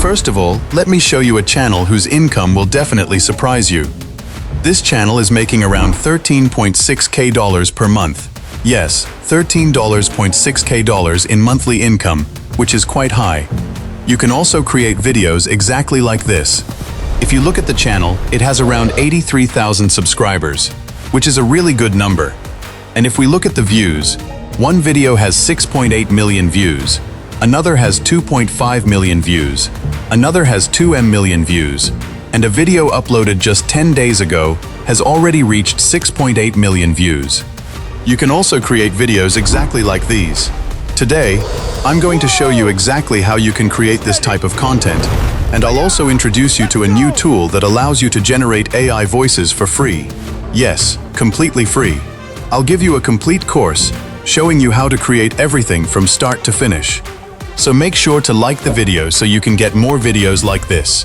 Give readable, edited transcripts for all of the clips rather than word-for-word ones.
First of all, let me show you a channel whose income will definitely surprise you. This channel is making around $13.6K per month. Yes, $13.6K in monthly income, which is quite high. You can also create videos exactly like this. If you look at the channel, it has around 83,000 subscribers, which is a really good number. And if we look at the views, one video has 6.8 million views, another has 2.5 million views, another has 2 million views, and a video uploaded just 10 days ago has already reached 6.8 million views. You can also create videos exactly like these. Today, I'm going to show you exactly how you can create this type of content, and I'll also introduce you to a new tool that allows you to generate AI voices for free. Yes, completely free. I'll give you a complete course showing you how to create everything from start to finish. So make sure to like the video so you can get more videos like this.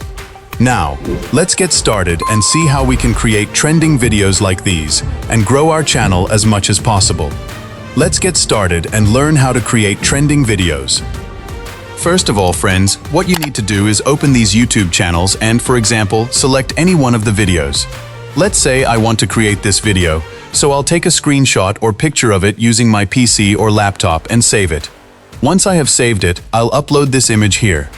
Now, let's get started and see how we can create trending videos like these and grow our channel as much as possible. Let's get started and learn how to create trending videos. First of all, friends, what you need to do is open these YouTube channels and, for example, select any one of the videos. Let's say I want to create this video, so I'll take a screenshot or picture of it using my PC or laptop and save it. Once I have saved it, I'll upload this image here.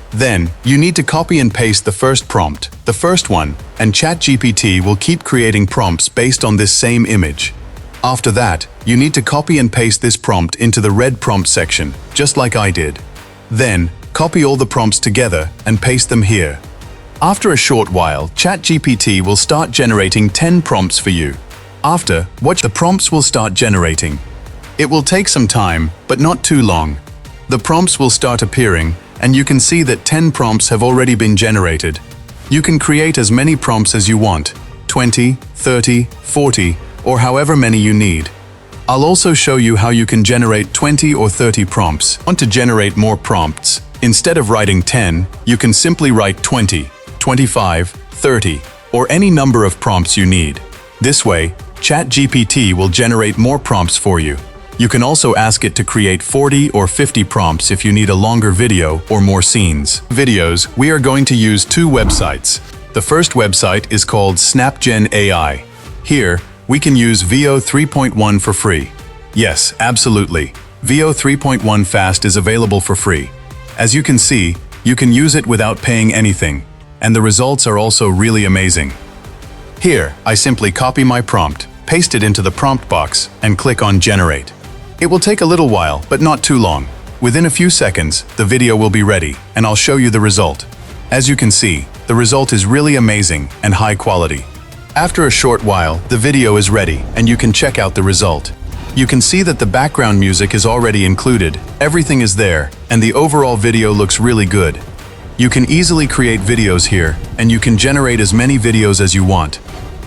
Then, you need to copy and paste the first prompt, the first one, and ChatGPT will keep creating prompts based on this same image. After that, you need to copy and paste this prompt into the red prompt section, just like I did. Then, copy all the prompts together and paste them here. After a short while, ChatGPT will start generating 10 prompts for you. After, watch the prompts will start generating. It will take some time, but not too long. The prompts will start appearing, and you can see that 10 prompts have already been generated. You can create as many prompts as you want, 20, 30, 40, or however many you need. I'll also show you how you can generate 20 or 30 prompts. Want to generate more prompts? Instead of writing 10, you can simply write 20, 25, 30, or any number of prompts you need. This way, ChatGPT will generate more prompts for you. You can also ask it to create 40 or 50 prompts if you need a longer video or more scenes. Videos, we are going to use two websites. The first website is called SnapGen AI. Here, we can use VO 3.1 for free. Yes, absolutely. VO 3.1 Fast is available for free. As you can see, you can use it without paying anything, and the results are also really amazing. Here, I simply copy my prompt, paste it into the prompt box, and click on Generate. It will take a little while, but not too long. Within a few seconds, the video will be ready, and I'll show you the result. As you can see, the result is really amazing and high quality. After a short while, the video is ready, and you can check out the result. You can see that the background music is already included, everything is there, and the overall video looks really good. You can easily create videos here, and you can generate as many videos as you want.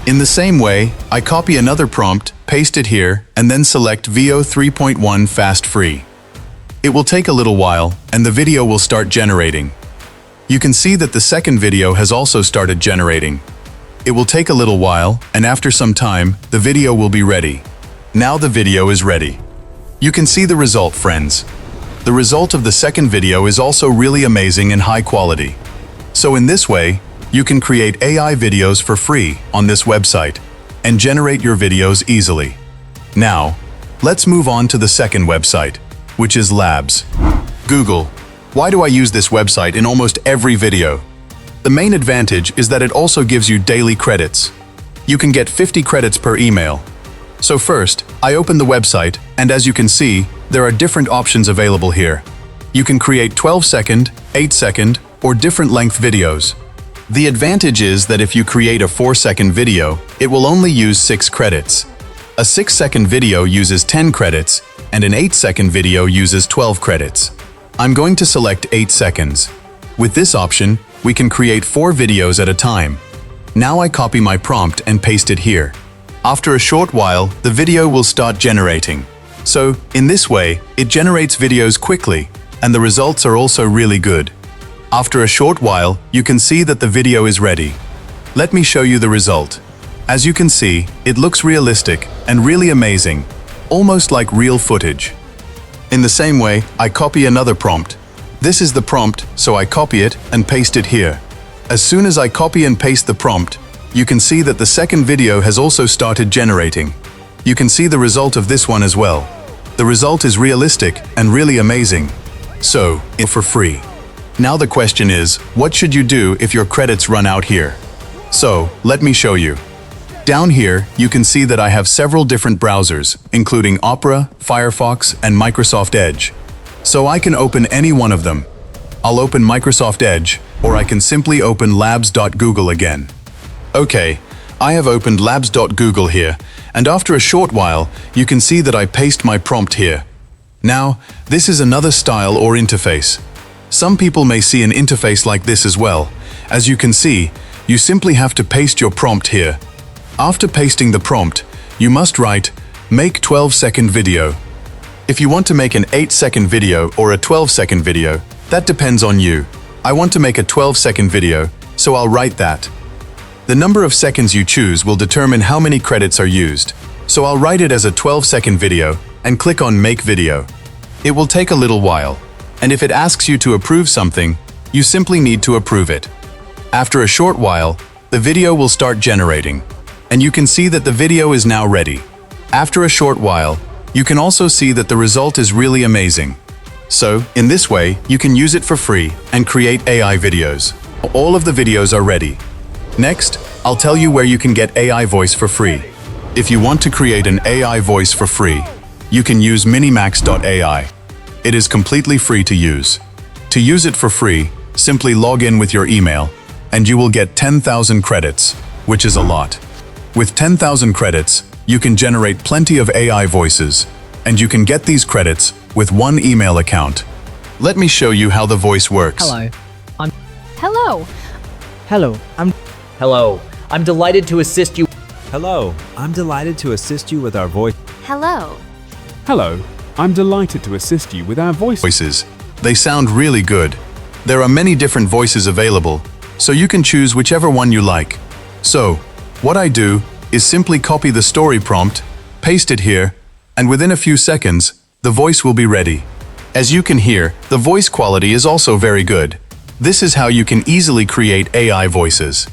In the same way, I copy another prompt, paste it here, and then select VO 3.1 Fast Free. It will take a little while, and the video will start generating. You can see that the second video has also started generating. It will take a little while, and after some time, the video will be ready. Now the video is ready. You can see the result, friends. The result of the second video is also really amazing and high quality. So in this way, you can create AI videos for free on this website and generate your videos easily. Now, let's move on to the second website, which is Labs. Google. Why do I use this website in almost every video? The main advantage is that it also gives you daily credits. You can get 50 credits per email. So first, I open the website, and as you can see, there are different options available here. You can create 12-second, 8-second, or different length videos. The advantage is that if you create a 4-second video, it will only use 6 credits. A 6-second video uses 10 credits, and an 8-second video uses 12 credits. I'm going to select 8 seconds. With this option, we can create 4 videos at a time. Now I copy my prompt and paste it here. After a short while, the video will start generating. So, in this way, it generates videos quickly, and the results are also really good. After a short while, you can see that the video is ready. Let me show you the result. As you can see, it looks realistic and really amazing, almost like real footage. In the same way, I copy another prompt, This is the prompt, so I copy it and paste it here. As soon as I copy and paste the prompt, you can see that the second video has also started generating. You can see the result of this one as well. The result is realistic and really amazing. So, it's for free. Now the question is, what should you do if your credits run out here? So, let me show you. Down here, you can see that I have several different browsers, including Opera, Firefox, and Microsoft Edge. So I can open any one of them. I'll open Microsoft Edge, or I can simply open labs.google again. Okay, I have opened labs.google here, and after a short while, you can see that I paste my prompt here. Now, this is another style or interface. Some people may see an interface like this as well. As you can see, you simply have to paste your prompt here. After pasting the prompt, you must write, "Make 12-second video." If you want to make an 8-second video or a 12-second video, that depends on you. I want to make a 12-second video, so I'll write that. The number of seconds you choose will determine how many credits are used, so I'll write it as a 12-second video and click on Make Video. It will take a little while, and if it asks you to approve something, you simply need to approve it. After a short while, the video will start generating, and you can see that the video is now ready. After a short while, you can also see that the result is really amazing. So, in this way, you can use it for free and create AI videos. All of the videos are ready. Next, I'll tell you where you can get AI voice for free. If you want to create an AI voice for free, you can use minimax.ai. It is completely free to use. To use it for free, simply log in with your email, and you will get 10,000 credits, which is a lot. With 10,000 credits, you can generate plenty of AI voices, and you can get these credits with one email account. Let me show you how the voice works. Hello. Hello. Hello. I'm delighted to assist you. Hello, I'm delighted to assist you with our voice. Hello. Hello, I'm delighted to assist you with our Voices. They sound really good. There are many different voices available, so you can choose whichever one you like. So, what I do is simply copy the story prompt, paste it here, and within a few seconds, the voice will be ready. As you can hear, the voice quality is also very good. This is how you can easily create AI voices.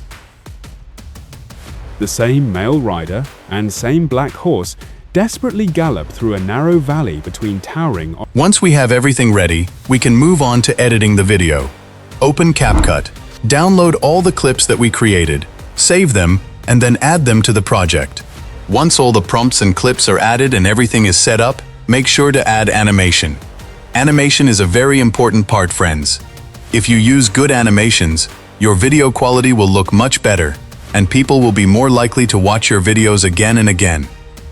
The same male rider and same black horse desperately gallop through a narrow valley between towering. Once we have everything ready, we can move on to editing the video. Open CapCut. Download all the clips that we created, save them, and then add them to the project. Once all the prompts and clips are added and everything is set up, make sure to add animation. Animation is a very important part, friends. If you use good animations, your video quality will look much better, and people will be more likely to watch your videos again and again.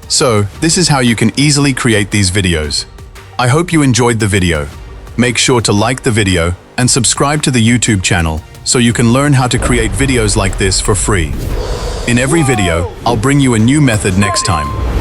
So, this is how you can easily create these videos. I hope you enjoyed the video. Make sure to like the video and subscribe to the YouTube channel so you can learn how to create videos like this for free. In every video, I'll bring you a new method next time.